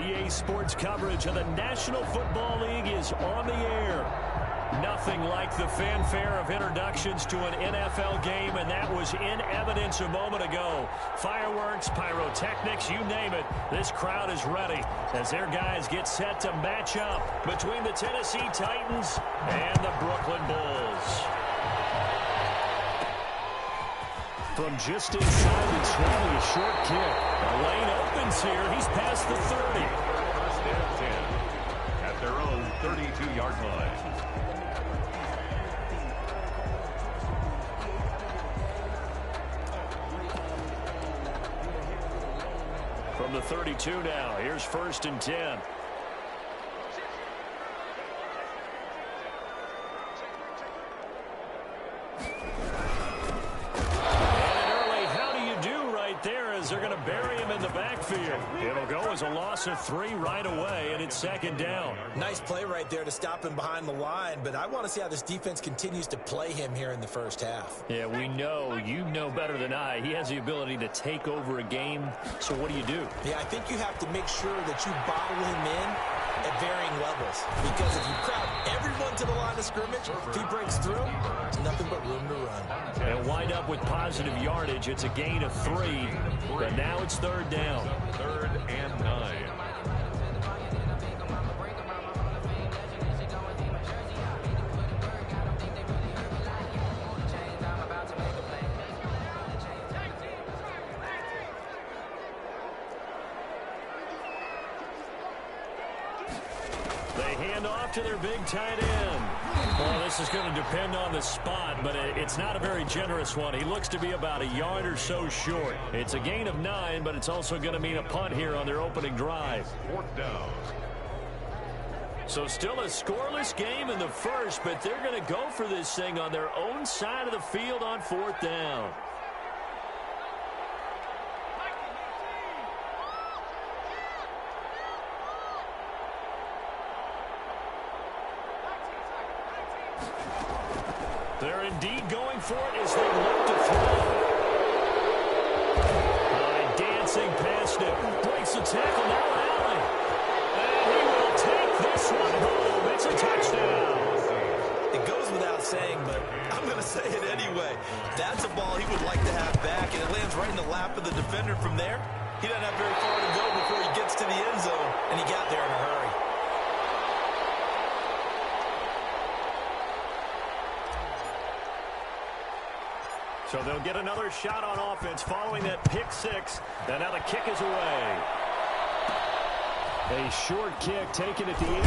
EA Sports coverage of the National Football League is on the air. Nothing like the fanfare of introductions to an NFL game, and that was in evidence a moment ago. Fireworks, pyrotechnics, you name it. This crowd is ready as their guys get set to match up between the Tennessee Titans and the Brooklyn Bulls. From just inside, it's swinging a short kick. The lane opens here. He's past the 30. First and 10 at their own 32-yard line. From the 32 now, here's first and 10. They're going to bury him in the backfield. It'll go as a loss of 3 right away, and it's second down. Nice play right there to stop him behind the line, but I want to see how this defense continues to play him here in the first half. Yeah, we know. You know better than I. He has the ability to take over a game, so what do you do? Yeah, I think you have to make sure that you bottle him in at varying levels, because if you crowd everyone to the line of scrimmage, if he breaks through, there's nothing but room to run. And wind up with positive yardage. It's a gain of 3, but now it's third down. 3rd and 9. They hand off to their big tight end. Well, this is going to depend on the spot, but it's not a very generous one. He looks to be about a yard or so short. It's a gain of 9, but it's also going to mean a punt here on their opening drive. 4th down. So still a scoreless game in the first, but they're going to go for this thing on their own side of the field on 4th down. They're indeed going for it as they look to throw. Dancing past him. Breaks the tackle now, Allen. And he will take this one home. It's a touchdown. It goes without saying, but I'm going to say it anyway. That's a ball he would like to have back, and it lands right in the lap of the defender from there. He doesn't have very far to go before he gets to the end zone, and he got there in a hurry. So they'll get another shot on offense following that pick 6. And now the kick is away. A short kick taken at the 18. And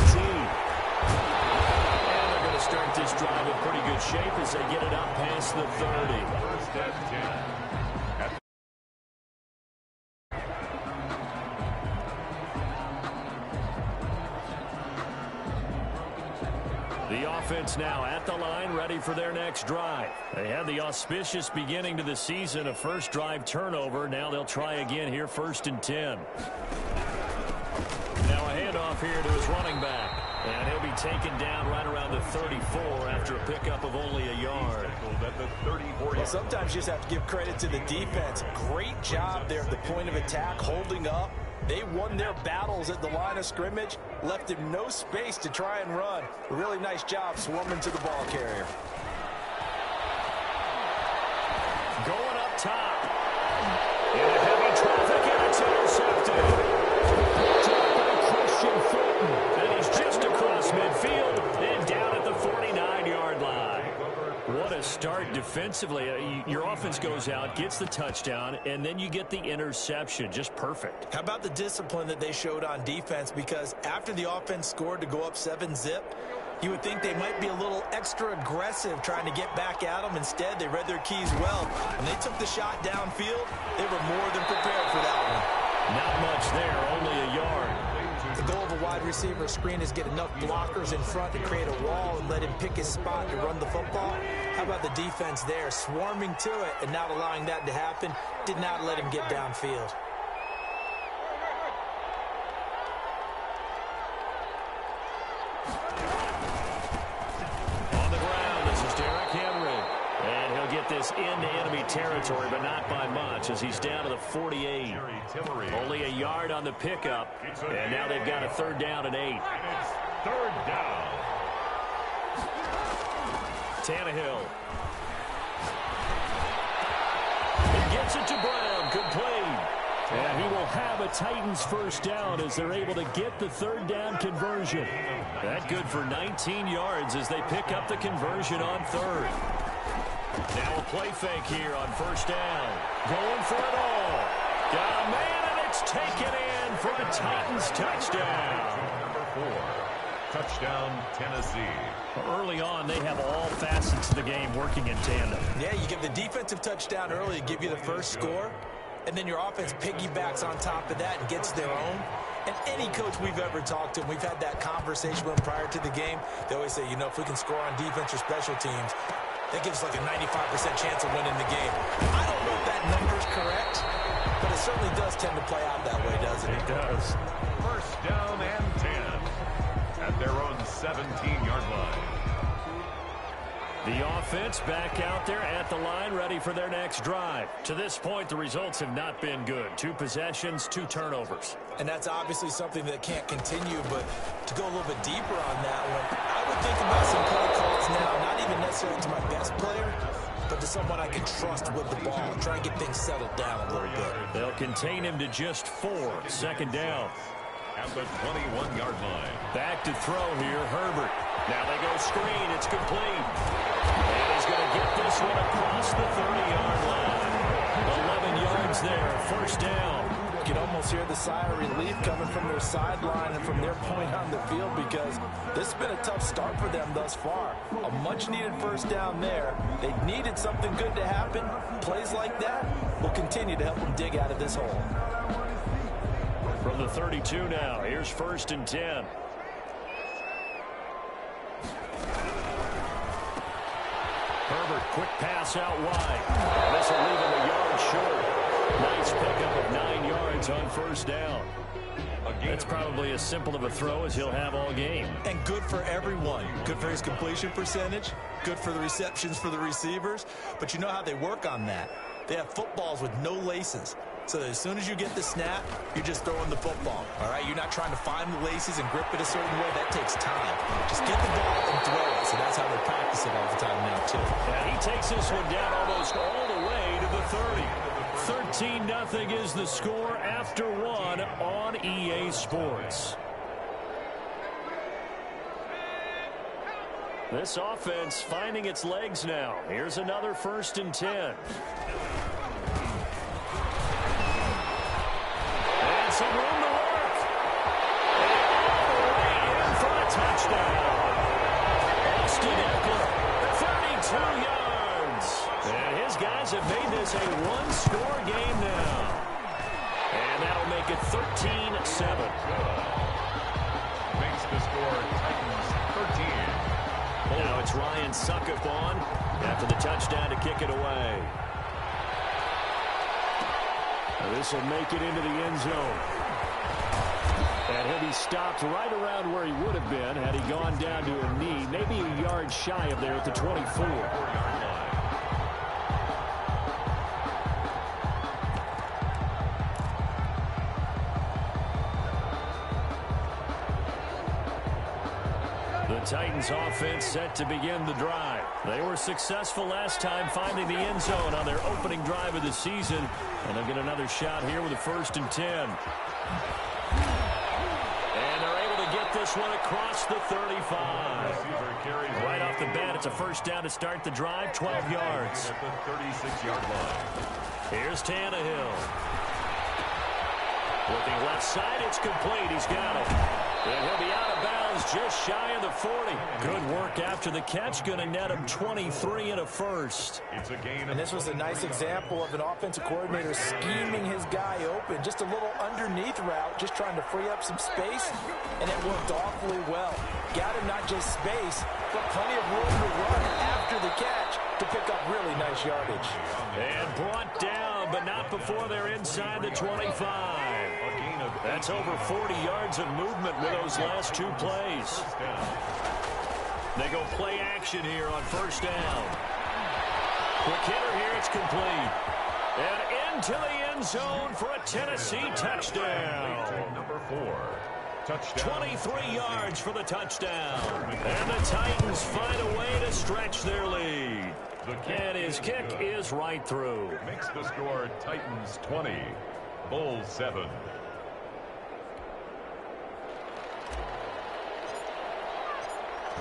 they're going to start this drive in pretty good shape as they get it up past the 30. First and 10. The offense now at the line, ready for their next drive. They had the auspicious beginning to the season, a first drive turnover. Now they'll try again here, first and 10. Now a handoff here to his running back. And he'll be taken down right around the 34 after a pickup of only a yard. Well, sometimes you just have to give credit to the defense. Great job there at the point of attack, holding up. They won their battles at the line of scrimmage, left him no space to try and run. A really nice job swarming to the ball carrier. Going up top. In heavy traffic, and it's intercepted. Picked up by Christian Fulton. And he's just across midfield and down at the 49-yard line. What a start defensively. Your offense goes out, gets the touchdown, and then you get the interception. Just perfect. How about the discipline that they showed on defense? Because after the offense scored to go up 7-zip, you would think they might be a little extra aggressive trying to get back at them. Instead, they read their keys well. When they took the shot downfield, they were more than prepared for that one. Not much there, only a yard. The goal of a wide receiver screen is get enough blockers in front to create a wall and let him pick his spot to run the football. How about the defense there, swarming to it and not allowing that to happen? Did not let him get downfield. this into enemy territory, but not by much as he's down to the 48. Only a yard on the pickup, and now they've got a 3rd down and 8. It's 3rd down. Tannehill. He gets it to Brown. Good play. And he will have a Titans 1st down as they're able to get the 3rd down conversion. That good for 19 yards as they pick up the conversion on 3rd. Now a play fake here on 1st down. Going for it all. Got a man, and it's taken in for a Titans touchdown. Number 4. Touchdown, Tennessee. Early on, they have all facets of the game working in tandem. Yeah, you give the defensive touchdown early to give you the first score, and then your offense piggybacks on top of that and gets their own. And any coach we've ever talked to, and we've had that conversation with them prior to the game, they always say, you know, if we can score on defense or special teams, that gives like a 95% chance of winning the game. I don't know if that number's correct, but it certainly does tend to play out that way, doesn't it? It does. 1st down and 10 at their own 17-yard line. The offense back out there at the line, ready for their next drive. To this point, the results have not been good. 2 possessions, 2 turnovers. And that's obviously something that can't continue, but to go a little bit deeper on that one, I would think about some play calls now, not even necessarily to my best player, but to someone I can trust with the ball and try and get things settled down a little bit. They'll contain him to just 4. 2nd down. At the 21-yard line. Back to throw here, Herbert. Now they go screen. It's complete. And he's going to get this one across the 30-yard line. 11 yards there, 1st down. You can almost hear the sigh of relief coming from their sideline and from their point on the field because this has been a tough start for them thus far. A much-needed 1st down there. They needed something good to happen. Plays like that will continue to help them dig out of this hole. From the 32 now, here's 1st and 10. Herbert, quick pass out wide. This will leave him a yard short. Nice pickup of 9 yards on 1st down. That's probably as simple of a throw as he'll have all game. And good for everyone. Good for his completion percentage. Good for the receptions for the receivers. But you know how they work on that. They have footballs with no laces. So that as soon as you get the snap, you're just throwing the football. All right, you're not trying to find the laces and grip it a certain way. That takes time. Just get the ball and throw it. So that's how they practice it all the time now, too. And he takes this one down almost all the way to the 30. 13-0 is the score after 1 on EA Sports. This offense finding its legs now. Here's another 1st and 10. Some room to work. And all the way in for a touchdown. Austin Eckler, 32 yards. And his guys have made this a 1-score game now. And that'll make it 13-7. Makes the score Titans 13. Now it's Ryan Suckup on after the touchdown to kick it away. This will make it into the end zone. And he'll be stopped right around where he would have been had he gone down to a knee, maybe a yard shy of there at the 24. The Titans offense set to begin the drive. They were successful last time finding the end zone on their opening drive of the season. And they'll get another shot here with a 1st and 10. And they're able to get this one across the 35. Right off the bat, it's a 1st down to start the drive, 12 yards. At the 36-yard line. Here's Tannehill. Looking left side, it's complete. He's got it. And he'll be out of bounds just shy of the 40. Good work after the catch. Going to net him 23 and a 1st. It's a gain. And this was a nice example of an offensive coordinator scheming his guy open. Just a little underneath route, just trying to free up some space. And it worked awfully well. Got him not just space, but plenty of room to run after the catch to pick up really nice yardage. And brought down, but not before they're inside the 25. That's over 40 yards of movement with those last 2 plays. They go play action here on 1st down. Quick hitter here, it's complete. And into the end zone for a Tennessee touchdown. Number 4. Touchdown. 23 yards for the touchdown. And the Titans find a way to stretch their lead. And his kick is right through. Makes the score Titans 20, Bulls 7.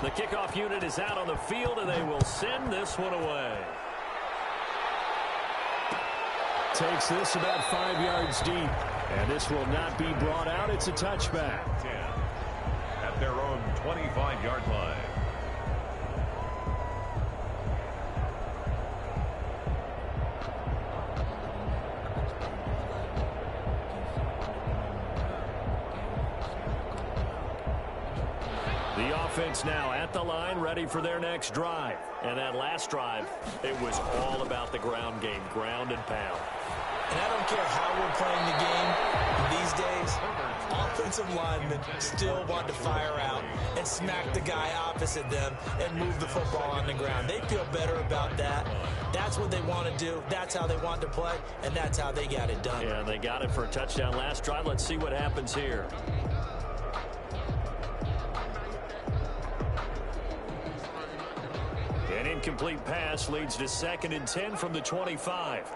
The kickoff unit is out on the field, and they will send this one away. Takes this about 5 yards deep. And this will not be brought out. It's a touchback. 10 at their own 25-yard line. The offense now at the line, ready for their next drive. And that last drive, it was all about the ground game, ground and pound. And I don't care how we're playing the game these days, offensive linemen still want to fire out and smack the guy opposite them and move the football on the ground. They feel better about that. That's what they want to do. That's how they want to play, and that's how they got it done. Yeah, they got it for a touchdown last drive. Let's see what happens here. An incomplete pass leads to 2nd and 10 from the 25.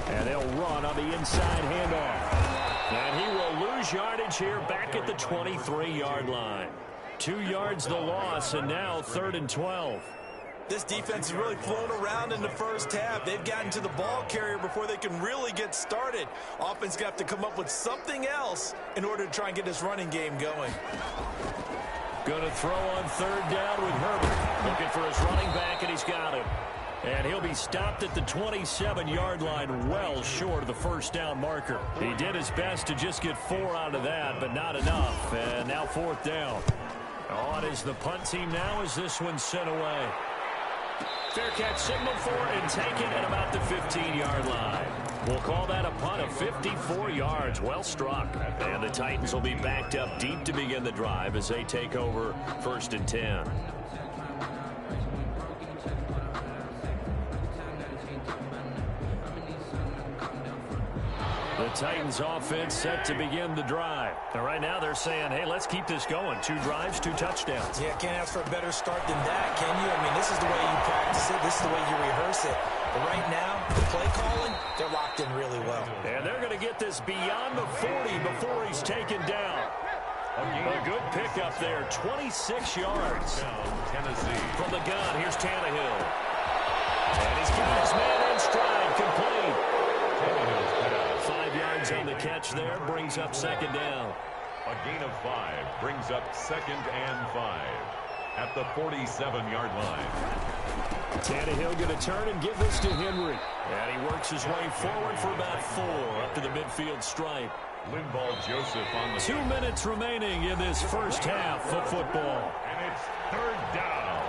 And they'll run on the inside handoff. And he will lose yardage here back at the 23-yard line. 2 yards the loss, and now 3rd and 12. This defense has really flown around in the first half. They've gotten to the ball carrier before they can really get started. Offense got to come up with something else in order to try and get this running game going. Going to throw on 3rd down with Herbert. Looking for his running back, and he's got him. And he'll be stopped at the 27-yard line, well short of the first down marker. He did his best to just get 4 out of that, but not enough. And now 4th down. On is the punt team now as this one's sent away. Fair catch signal for it and taken at about the 15-yard line. We'll call that a punt of 54 yards. Well struck. And the Titans will be backed up deep to begin the drive as they take over 1st and 10. The Titans offense set to begin the drive. And right now they're saying, hey, let's keep this going. 2 drives, 2 touchdowns. Yeah, can't ask for a better start than that, can you? I mean, this is the way you practice it. This is the way you rehearse it. But right now, the play calling, they're locked in really well. And they're going to get this beyond the 40 before he's taken down. A good pickup there, 26 yards. Tennessee. From the gun, here's Tannehill. And he's got his man in stride, complete. 5 yards on the catch there, brings up 2nd down. A gain of 5 brings up 2nd and 5 at the 47-yard line. Tannehill going to turn and give this to Henry. And he works his way forward for about 4 up to the midfield stripe. Linval Joseph on the 2 minutes remaining in this first half of football. And it's 3rd down.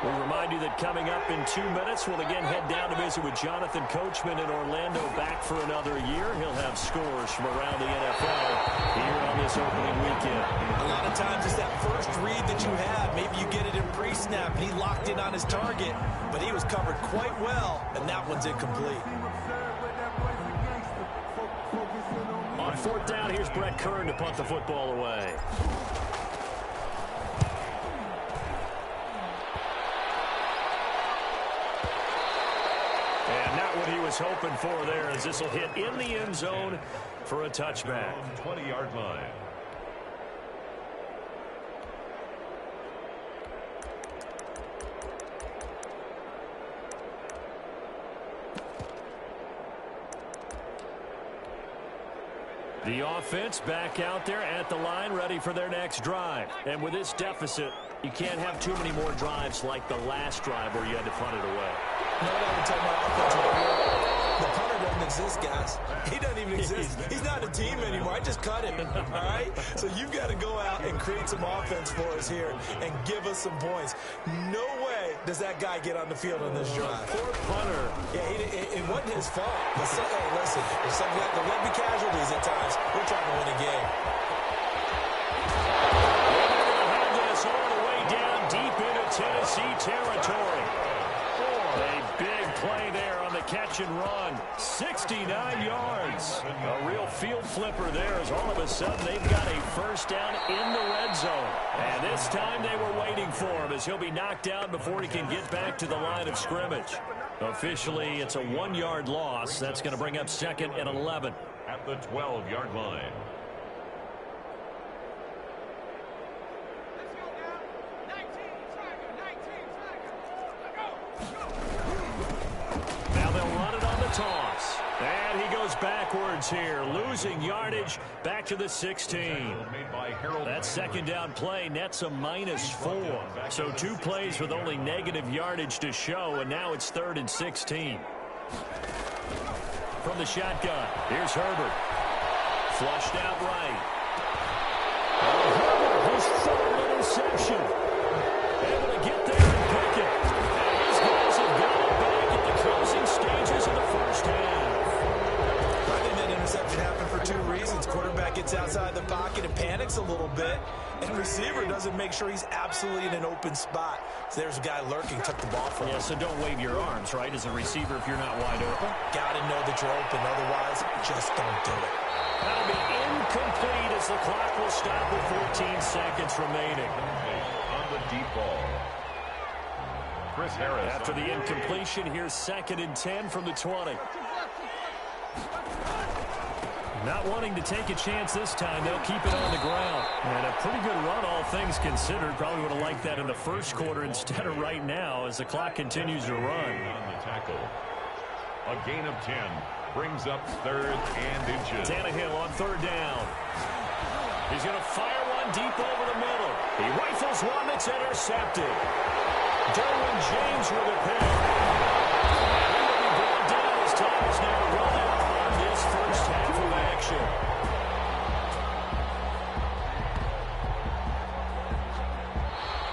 We remind you that coming up in 2 minutes, we'll again head down to visit with Jonathan Coachman in Orlando, back for another year. He'll have scores from around the NFL here on this opening weekend. A lot of times it's that first read that you have. Maybe you get it in pre-snap, and he locked in on his target, but he was covered quite well, and that one's incomplete. On 4th down, here's Brett Kern to punt the football away. What he was hoping for there as this will hit in the end zone for a touchback. 20-yard line. The offense back out there at the line, ready for their next drive. And with this deficit, you can't have too many more drives like the last drive where you had to punt it away. No, I'm talking about offense right here. The punter doesn't exist, guys. He doesn't even exist. He's not a team anymore. I just cut him, all right? So you've got to go out and create some offense for us here and give us some points. No way does that guy get on the field on this drive? Poor punter. Yeah, it wasn't his fault. But hey, listen, there's some guys, there will be casualties at times. We're trying to win a game. We're going to have this all the way down deep into Tennessee territory. A big play there on the catch and run. 69 yards. A real field flipper there as all of a sudden they've got a first down in the red zone. And this time they were waiting for him as he'll be knocked down before he can get back to the line of scrimmage. Officially, it's a 1-yard loss. That's going to bring up 2nd and 11. At the 12-yard line. Now they'll run it on the toss. And he goes backwards here, losing yardage back to the 16. That second down play nets a -4. So 2 plays with only negative yardage to show, and now it's 3rd and 16. From the shotgun, here's Herbert. Flushed out right. Herbert, his 3rd interception. Able to get there and pick it. And these guys have got it back at the closing stages of the first half. I think that interception happened for 2 reasons. Quarterback gets outside the pocket and panics a little bit, and receiver doesn't make sure he's absolutely in an open spot. So there's a guy lurking, took the ball from him. Yeah, so don't wave your arms, right, as a receiver if you're not wide open. Got to know that you're open. Otherwise, just don't do it. That'll be incomplete as the clock will stop with 14 seconds remaining. On the deep ball. Chris Harris. After the incompletion, here's 2nd and 10 from the 20. Not wanting to take a chance this time, they'll keep it on the ground. And a pretty good run, all things considered. Probably would have liked that in the first quarter instead of right now as the clock continues to run. On the tackle. A gain of 10 brings up 3rd and inches. Tannehill on 3rd down. He's going to fire one deep over the middle. He rifles one that's intercepted. Derwin James with a pick. And he will be brought down as time is now run out on this first half of action.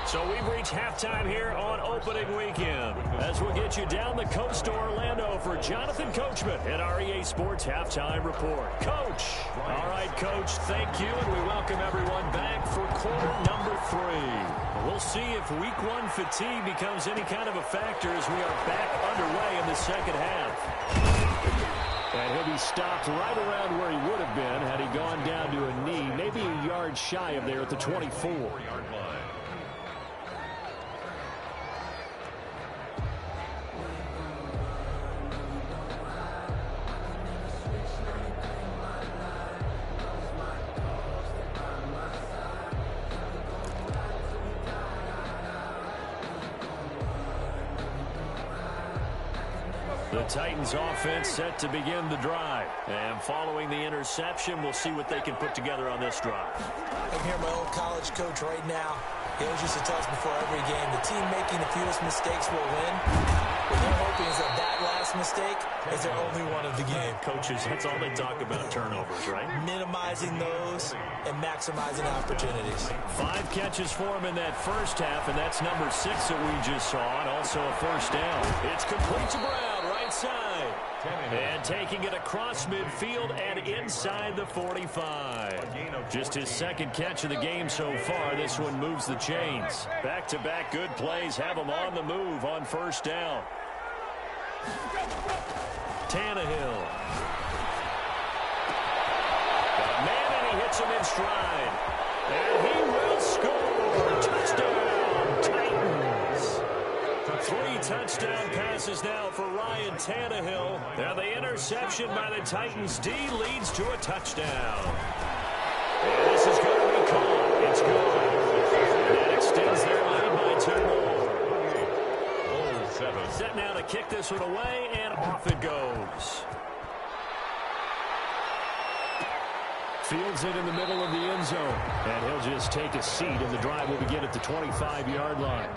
So we've reached halftime here on opening weekend. As we'll get you down the coast to Orlando for Jonathan Coachman at our EA Sports Halftime Report. Coach. All right, Coach, thank you, and we welcome everyone back for quarter number 3. We'll see if week 1 fatigue becomes any kind of a factor as we are back underway in the second half. And he'll be stopped right around where he would have been had he gone down to a knee, maybe a yard shy of there at the 24-yard line. The Titans offense set to begin the drive. And following the interception, we'll see what they can put together on this drive. I can hear my old college coach right now. He always used to tell us before every game, the team making the fewest mistakes will win. What they're hoping is that last mistake is their only one of the game. Coaches, that's all they talk about, turnovers, right? Minimizing those and maximizing opportunities. 5 catches for him in that first half, and that's number 6 that we just saw, and also a first down. It's complete to Brown, right side. And taking it across midfield and inside the 45. Just his 2nd catch of the game so far. This one moves the chains. Back-to-back good plays have him on the move on first down. Tannehill. Got a man, and he hits him in stride. And he will score. Touchdown, Titans. 3 touchdown passes now for Ryan Tannehill. Now the interception by the Titans D leads to a touchdown. And this is going to be caught. It's good. That extends their lead by 2 more. Set now to kick this one away, and off it goes. Fields it in the middle of the end zone. And he'll just take a seat, and the drive will begin at the 25-yard line.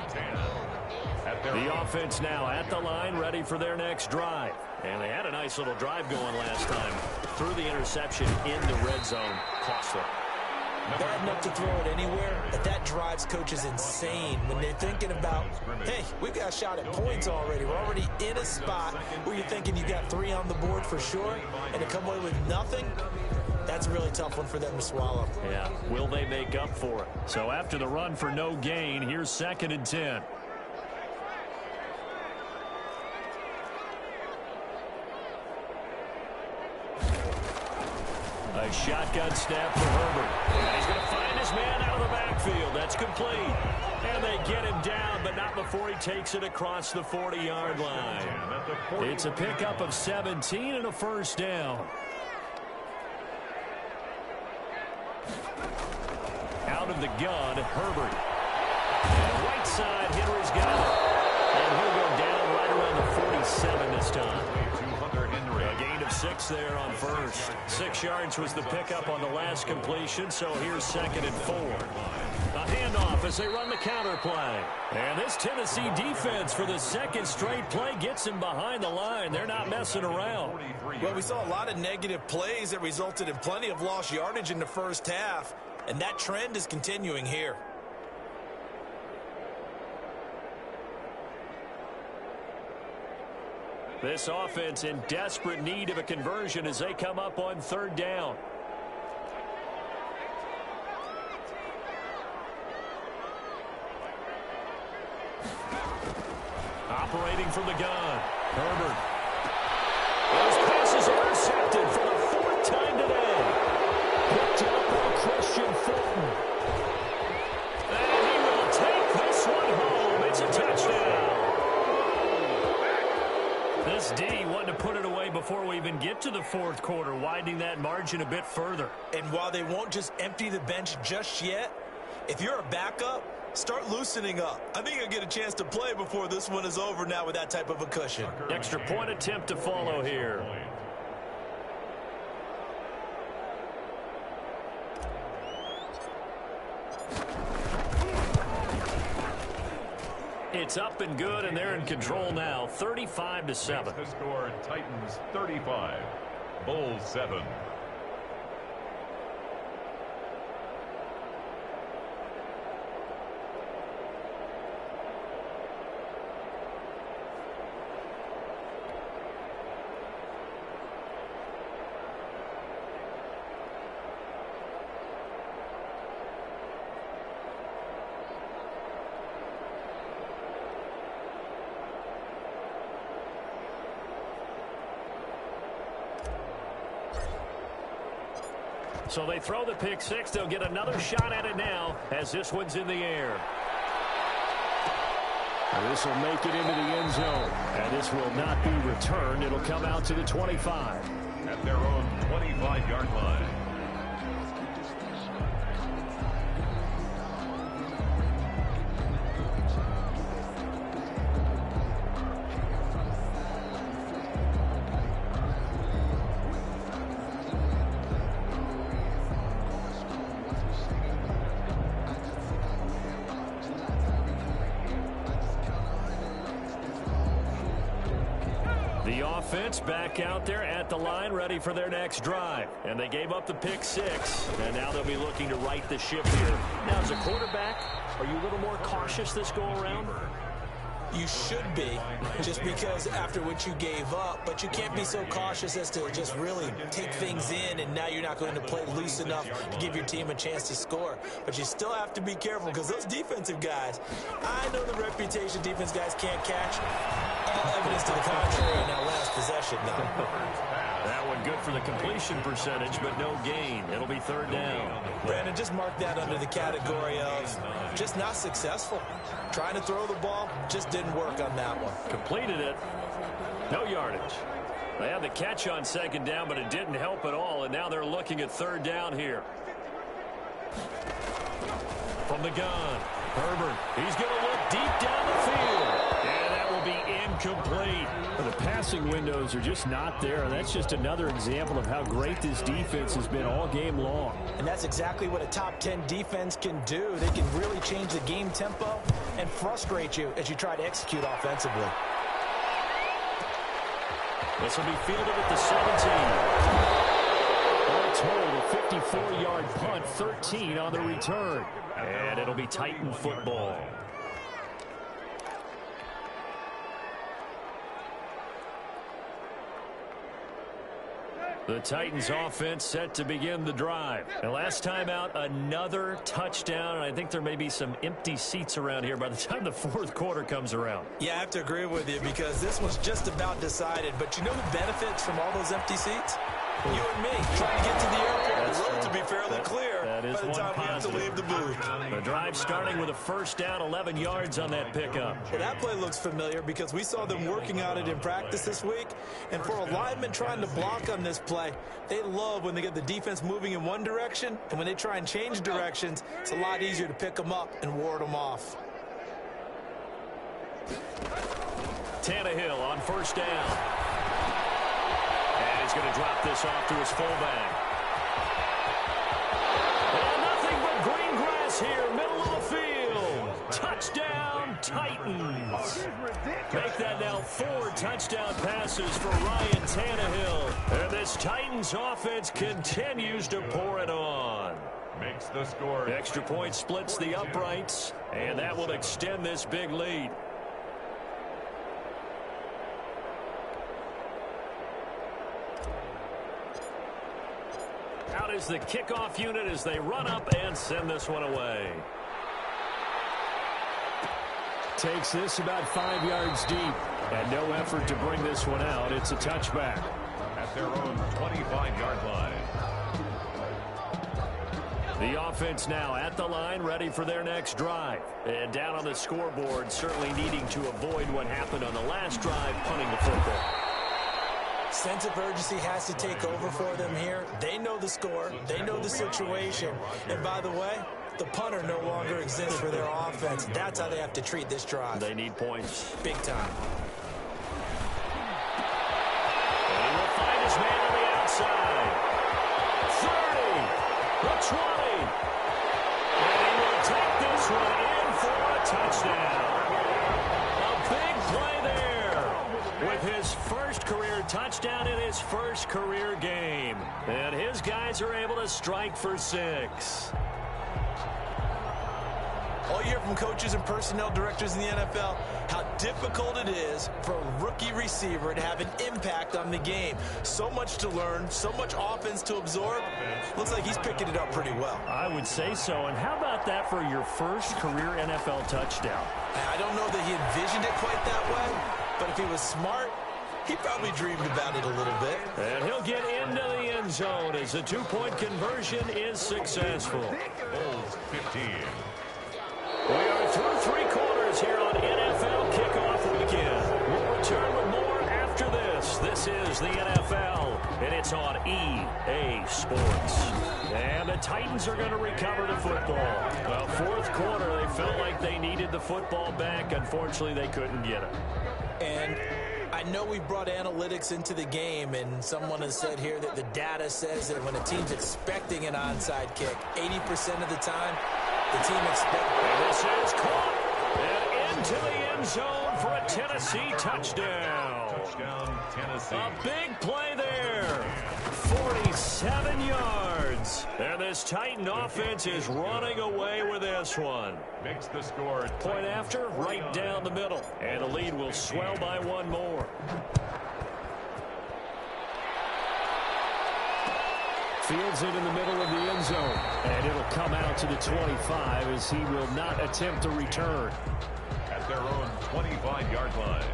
The offense now at the line, ready for their next drive. And they had a nice little drive going last time. Through the interception in the red zone. Costly. bad enough to throw it anywhere, but that drives coaches insane when they're thinking about, hey, we've got a shot at points already. We're already in a spot where you're thinking you got 3 on the board for sure, and to come away with nothing, that's a really tough one for them to swallow. Yeah, will they make up for it? So after the run for no gain, here's 2nd and 10. A shotgun snap for Herbert. And he's going to find his man out of the backfield. That's complete. And they get him down, but not before he takes it across the 40-yard line. It's a pickup of 17 and a first down. Out of the gun, Herbert. And right side, Henry's got it. And he'll go down right around the 47 this time. A gain of 6 there on first. 6 yards was the pickup on the last completion, so here's 2nd and 4. A handoff as they run the counter play. And this Tennessee defense for the 2nd straight play gets him behind the line. They're not messing around. Well, we saw a lot of negative plays that resulted in plenty of lost yardage in the first half, and that trend is continuing here. This offense in desperate need of a conversion as they come up on 3rd down. Operating from the gun, Herbert. Those passes are intercepted for the 4th time today. Picked up by Christian Fulton. And he will take this one home. It's a touchdown. This D wanted to put it away before we even get to the 4th quarter, widening that margin a bit further. And while they won't just empty the bench just yet, if you're a backup, start loosening up. I think you'll get a chance to play before this one is over now with that type of a cushion. Extra point attempt to follow here. It's up and good, and they're in control now, 35-7. The score, Titans 35, Bulls 7. So they throw the pick 6. They'll get another shot at it now as this one's in the air. This will make it into the end zone. And this will not be returned. It'll come out to the 25. At their own 25-yard line. Offense back out there at the line, ready for their next drive. And they gave up the pick 6, and now they'll be looking to right the ship here. Now, as a quarterback, are you a little more cautious this go-around? You should be, just because after what you gave up, but you can't be so cautious as to just really take things in, and now you're not going to play loose enough to give your team a chance to score. But you still have to be careful, because those defensive guys, I know the reputation defense guys can't catch. All evidence to the contrary in that last possession, though. That one good for the completion percentage, but no gain. It'll be 3rd down. Brandon, just mark that under the category of just not successful. Trying to throw the ball just didn't work on that one. Completed it. No yardage. They had the catch on 2nd down, but it didn't help at all, and now they're looking at 3rd down here. From the gun, Herbert. He's going to look deep down the field. And that will be incomplete. The passing windows are just not there, and that's just another example of how great this defense has been all game long. And that's exactly what a top 10 defense can do. They can really change the game tempo and frustrate you as you try to execute offensively. This will be fielded at the 17. All told, a 54-yard punt, 13 on the return. And it'll be Titan football. The Titans offense set to begin the drive. And last time out, another touchdown. And I think there may be some empty seats around here by the time the fourth quarter comes around. Yeah, I have to agree with you because this was just about decided. But you know who benefits from all those empty seats? You and me, trying to get to the airport. The road to be fairly clear by the time we have to leave the booth. The drive starting with a first down, 11 yards on that pickup. Well, that play looks familiar because we saw them working on it in practice this week. And for a lineman trying to block on this play, they love when they get the defense moving in one direction. And when they try and change directions, it's a lot easier to pick them up and ward them off. Tannehill on first down. And he's going to drop this off to his fullback. And nothing but green grass here, middle of the field. Touchdown, Titans. Make that now 4 touchdown passes for Ryan Tannehill. And this Titans offense continues to pour it on. Makes the score. Extra point splits the uprights, and that will extend this big lead. Out is the kickoff unit as they run up and send this one away. Takes this about 5 yards deep. And no effort to bring this one out. It's a touchback. At their own 25-yard line. The offense now at the line, ready for their next drive. And down on the scoreboard, certainly needing to avoid what happened on the last drive, punting the football. Sense of urgency has to take over for them here. They know the score. They know the situation. And by the way, the punter no longer exists for their offense. That's how they have to treat this drive. They need points. Big time. And he will find his man on the outside. 30, the 20. And he will take this one in for a touchdown. A big play there with his first career touchdown in his first career game. And his guys are able to strike for 6. All you hear from coaches and personnel directors in the NFL, how difficult it is for a rookie receiver to have an impact on the game. So much to learn, so much offense to absorb. Looks like he's picking it up pretty well. I would say so. And how about that for your first career NFL touchdown? I don't know that he envisioned it quite that way, but if he was smart, he probably dreamed about it a little bit. And he'll get into the end zone as a 2-point conversion is successful. Bulls 15. We are through 3 quarters here on NFL Kickoff Weekend. We'll return with more after this. This is the NFL, and it's on EA Sports. And the Titans are going to recover the football. Well, fourth quarter, they felt like they needed the football back. Unfortunately, they couldn't get it. And I know we brought analytics into the game, and someone has said here that the data says that when a team's expecting an onside kick, 80% of the time, the team expects. And this is caught and into the end zone for a Tennessee touchdown. Touchdown, Tennessee. A big play there. 47 yards. And this Titan offense is running away with this one. Makes the score. Point after, right down the middle. And the lead will swell by 1 more. Fields it in the middle of the end zone. And it'll come out to the 25 as he will not attempt to return. At their own 25-yard line.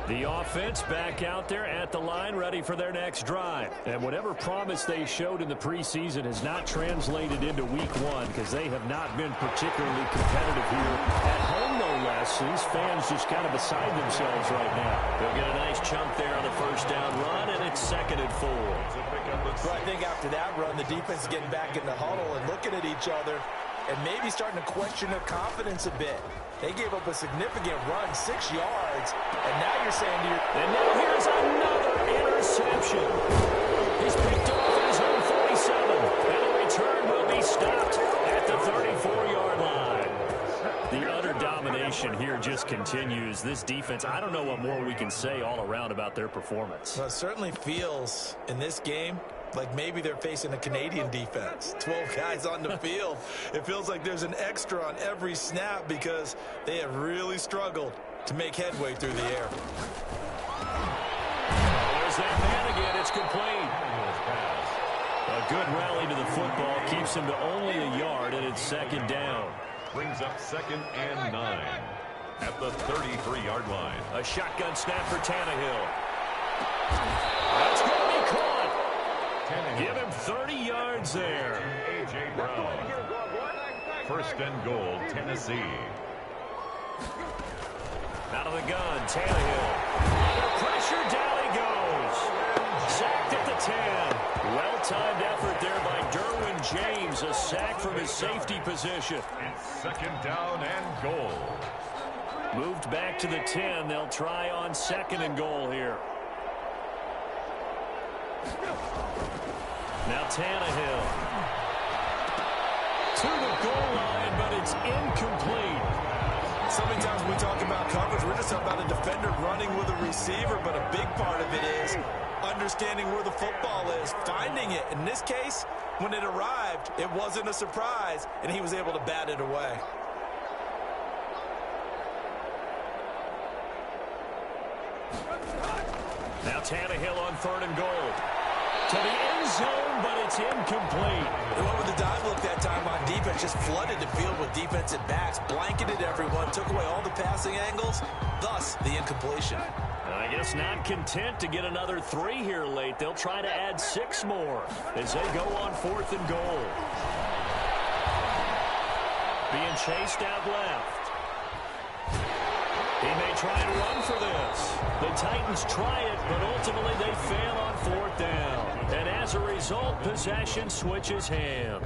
The offense back out there at the line, ready for their next drive. And whatever promise they showed in the preseason has not translated into week 1 because they have not been particularly competitive here. At home, no less. These fans just kind of beside themselves right now. They'll get a nice chunk there on the first down run, and it's 2nd and 4. Well, I think after that run, the defense is getting back in the huddle and looking at each other and maybe starting to question their confidence a bit. They gave up a significant run, 6 yards, and now you're saying to your... And now here's another interception. He's picked off at his own stopped at the 34-yard line. The utter domination here just continues. This defense, I don't know what more we can say all around about their performance. Well, it certainly feels in this game like maybe they're facing a Canadian defense. 12 guys on the field. It feels like there's an extra on every snap because they have really struggled to make headway through the air. There's that man again. It's complete. A good rally to the football keeps him to only a yard, and it's second down. Brings up 2nd and 9 at the 33-yard line. A shotgun snap for Tannehill. That's going to be caught. Tannehill. Give him 30 yards there. A.J. Brown. 1st and goal, Tennessee. Out of the gun, Tannehill. Under pressure, down he goes. Sacked at the 10. Well-timed effort there by Derwin James. A sack from his safety position. And 2nd down and goal. Moved back to the 10. They'll try on 2nd and goal here. Now Tannehill. To the goal line, but it's incomplete. So many times when we talk about coverage, we're just talking about a defender running with a receiver, but a big part of it is understanding where the football is, finding it. In this case, when it arrived, it wasn't a surprise, and he was able to bat it away. Now Tannehill on 3rd and goal. To the end zone, but it's incomplete. They went with the dive look that time on defense, just flooded the field with defensive backs, blanketed everyone, took away all the passing angles, thus the incompletion. I guess not content to get another 3 here late. They'll try to add 6 more as they go on 4th and goal. Being chased out left. He may try and run for this. The Titans try it, but ultimately they fail on 4th down. And as a result, possession switches hands.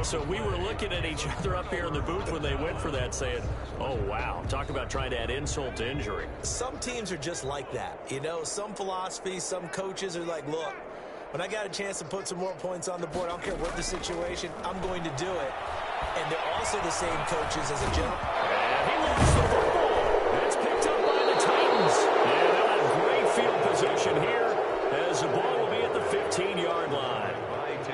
So we were looking at each other up here in the booth when they went for that saying, oh, wow, talk about trying to add insult to injury. Some teams are just like that. You know, some philosophies, some coaches are like, look, when I got a chance to put some more points on the board, I don't care what the situation, I'm going to do it. And they're also the same coaches as a general. And he lost the football. It's picked up by the Titans. And they'll have great field position here as the ball will be at the 15-yard line.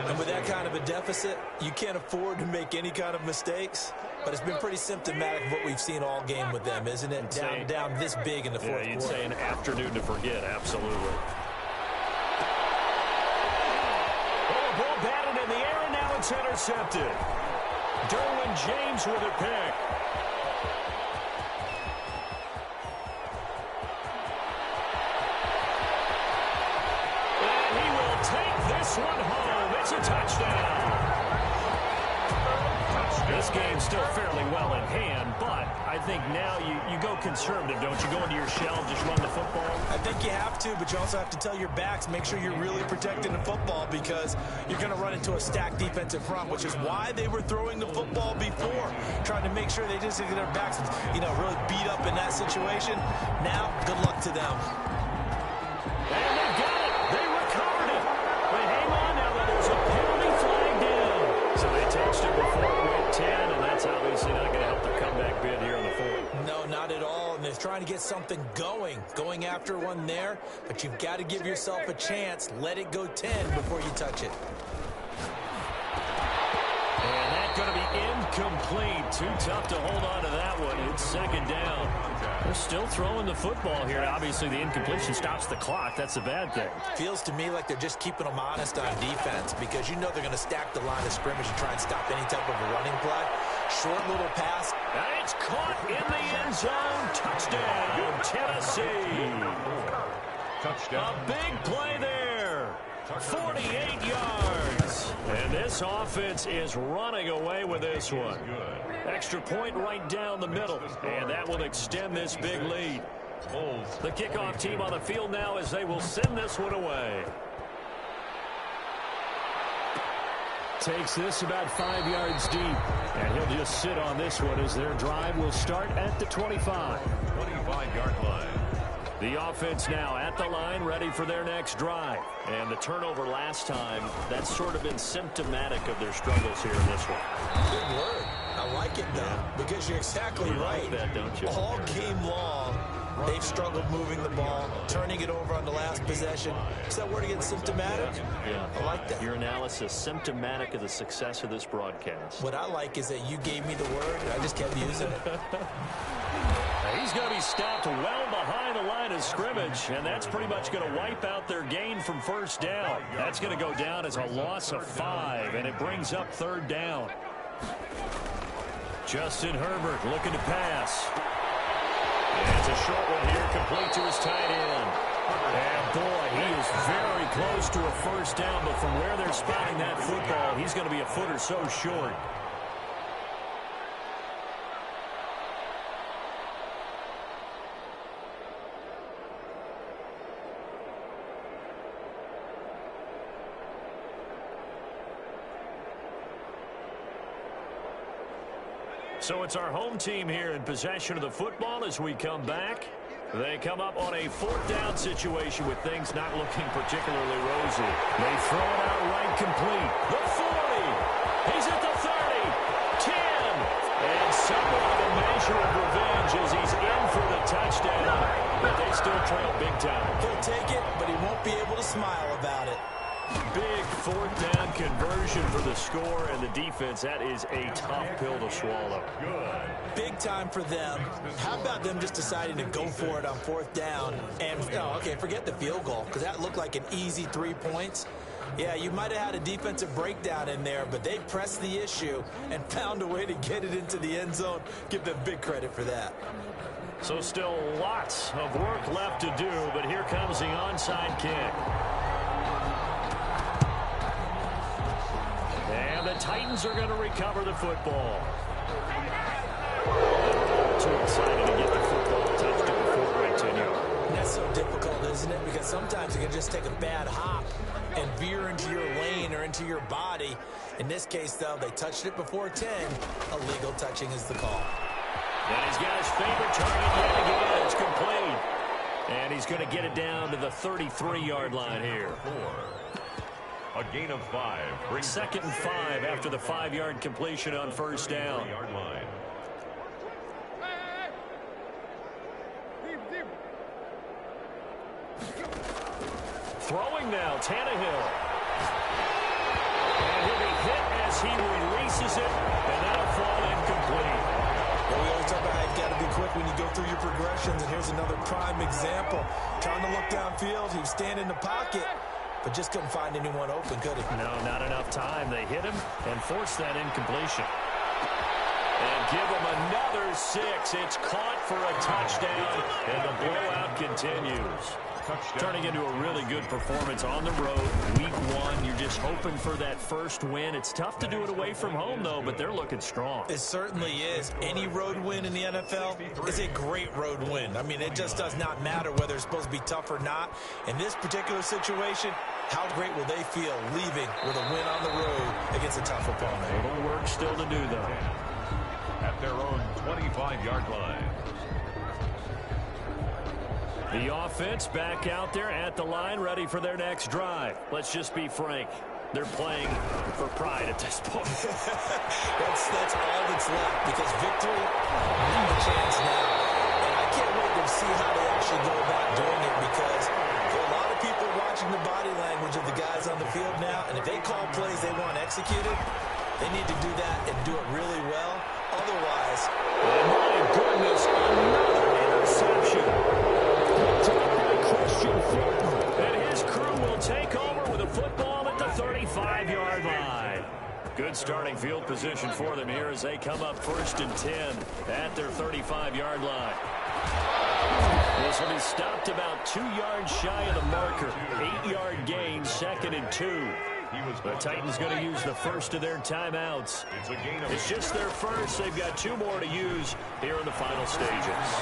And with that kind of a deficit, you can't afford to make any kind of mistakes. But it's been pretty symptomatic of what we've seen all game with them, isn't it? Down this big in the fourth quarter. You'd say an afternoon to forget, absolutely. Oh, ball batted in the air, and now it's intercepted. Derwin James with a pick. And he will take this one home. It's a touchdown. This game's still fairly well in hand, but I think now you go conservative, don't you? Go into your shell, just run the football. I think you have to, but you also have to tell your backs, make sure you're really protecting the football because you're going to run into a stacked defensive front, which is why they were throwing the football before, trying to make sure they just get their backs, really beat up in that situation. Now, good luck to them. And they got it. They recovered it. But hang on now, there's a penalty flag down. So they touched it before it went 10, and that's obviously not going to help their comeback bid here in the fourth. No, not at all. And they're trying to get something going after one there. But you've got to give yourself a chance. Let it go 10 before you touch it. And that's going to be incomplete. Too tough to hold on to that one. It's second down. They're still throwing the football here. Obviously, the incompletion stops the clock. That's a bad thing. Feels to me like they're just keeping them honest on defense because you know they're going to stack the line of scrimmage and try and stop any type of a running play. Short little pass. And it's caught in the end zone. Touchdown, Tennessee. Touchdown. A big play there. 48 yards. And this offense is running away with this one. Extra point right down the middle. And that will extend this big lead. The kickoff team on the field now as they will send this one away. Takes this about 5 yards deep. And he'll just sit on this one as their drive will start at the 25. 25-yard line. The offense now at the line, ready for their next drive. And the turnover last time, that's sort of been symptomatic of their struggles here in this one. Good word. I like it, though, because you're exactly right. Like that, don't you? All game long, they've struggled moving the ball, turning it over on the last possession. Is that word again, symptomatic? Yeah. I like that. Your analysis, symptomatic of the success of this broadcast. What I like is that you gave me the word, and I just kept using it. He's going to be stopped well behind the line of scrimmage, and that's pretty much going to wipe out their gain from first down. That's going to go down as a loss of 5, and it brings up third down. Justin Herbert looking to pass. And it's a short one here, complete to his tight end. And boy, he is very close to a first down, but from where they're spotting that football, he's going to be a foot or so short. So it's our home team here in possession of the football as we come back. They come up on a fourth down situation with things not looking particularly rosy. They throw it out right complete. The 40. He's at the 30. 10. And somewhat of a measure of revenge as he's in for the touchdown. But they still trail big time. He'll take it, but he won't be able to smile about it. Big fourth down conversion for the score and the defense. That is a tough pill to swallow. Big time for them. How about them just deciding to go for it on fourth down? And, okay, forget the field goal, because that looked like an easy 3 points. Yeah, you might have had a defensive breakdown in there, but they pressed the issue and found a way to get it into the end zone. Give them big credit for that. So still lots of work left to do, but here comes the onside kick. And the Titans are going to recover the football. Too excited to get the football touched it before right 10 yards. That's so difficult, isn't it? Because sometimes you can just take a bad hop and veer into your lane or into your body. In this case, though, they touched it before 10. Illegal touching is the call. And he's got his favorite target yet again. It's complete. And he's going to get it down to the 33-yard line here. A gain of 5. Second and 5 after the 5-yard completion on first down. Throwing now, Tannehill. And he'll be hit as he releases it, and that'll fall incomplete. Well, we always talk about how you've got to be quick when you go through your progressions, and here's another prime example. Trying to look downfield, he was standing in the pocket, but just couldn't find anyone open, could he? No, not enough time. They hit him and forced that incompletion. And give him another 6. It's caught for a touchdown, and the blowout continues. Turning into a really good performance on the road. Week 1, you're just hoping for that first win. It's tough to do it away from home, though, but they're looking strong. It certainly is. Any road win in the NFL is a great road win. I mean, it just does not matter whether it's supposed to be tough or not. In this particular situation, how great will they feel leaving with a win on the road against a tough opponent? A little work still to do, though. At their own 25-yard line. The offense back out there at the line, ready for their next drive. Let's just be frank. They're playing for pride at this point. that's all that's left, because victory, need the chance now. And I can't wait to see how they actually go about doing it, because for a lot of people watching the body language of the guys on the field now, and if they call plays they want executed, they need to do that and do it really well. Otherwise, oh my goodness, another interception. And his crew will take over with a football at the 35-yard line. Good starting field position for them here as they come up 1st and 10 at their 35-yard line. This will be stopped about 2 yards shy of the marker. 8-yard gain, 2nd and 2. The Titans going to use the first of their timeouts. It's just their first. They've got 2 more to use here in the final stages.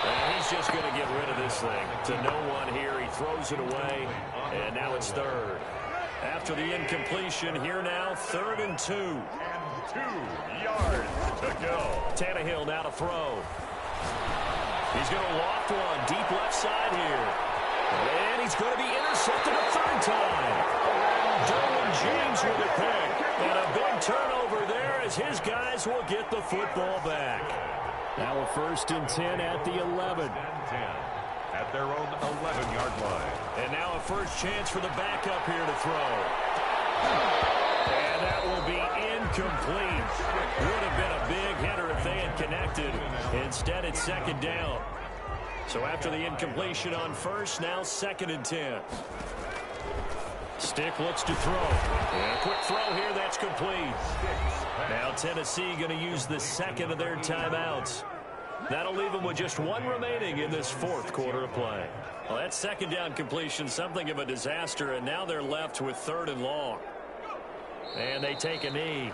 And he's just going to get rid of this thing to no one here. He throws it away, and now it's 3rd. After the incompletion, here now, 3rd and 2. And 2 yards to go. Tannehill now to throw. He's going to loft one deep left side is going to be intercepted a third time. Derwin James with a pick. And a big turnover there as his guys will get the football back. Now a 1st and 10 at the 11. At their own 11-yard line. And now a first chance for the backup here to throw. And that will be incomplete. Would have been a big hitter if they had connected. Instead, it's 2nd down. So after the incompletion on 1st, now 2nd and 10. Stick looks to throw. And a quick throw here, that's complete. Now Tennessee going to use the 2nd of their timeouts. That'll leave them with just 1 remaining in this 4th quarter of play. Well, that 2nd down completion, something of a disaster, and now they're left with 3rd and long. And they take a knee.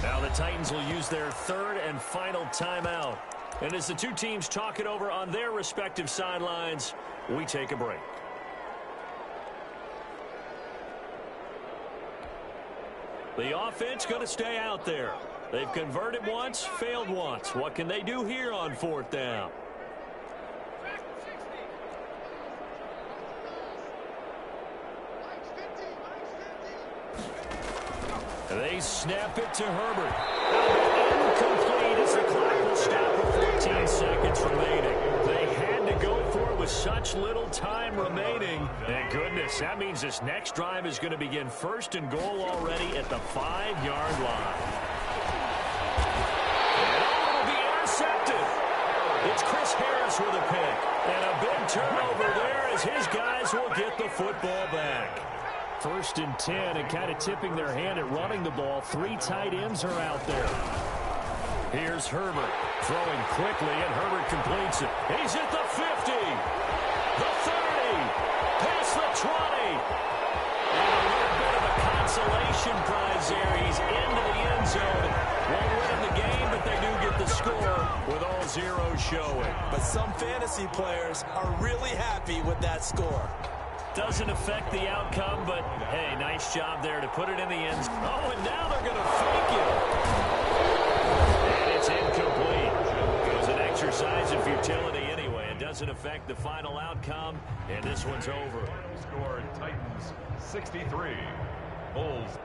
Now the Titans will use their 3rd and final timeout. And as the two teams talk it over on their respective sidelines, we take a break. The offense going to stay out there. They've converted once, failed once. What can they do here on 4th down? They snap it to Herbert. Incomplete as the clock will stop with 14 seconds remaining. They had to go for it with such little time remaining. And goodness, that means this next drive is going to begin 1st and goal already at the 5-yard line. And it'll be intercepted. It's Chris Harris with a pick. And a big turnover there as his guys will get the football back. 1st and 10, and kind of tipping their hand at running the ball. 3 tight ends are out there. Here's Herbert throwing quickly, and Herbert completes it. He's at the 50, the 30, past the 20. And a little bit of a consolation prize there. He's into the end zone. Won't win the game, but they do get the score with all zeros showing. But some fantasy players are really happy with that score. Doesn't affect the outcome, but, hey, nice job there to put it in the end zone. Oh, and now they're going to fake it. And it's incomplete. It was an exercise in futility anyway. It doesn't affect the final outcome, and this one's over. Score Titans 63. Bulls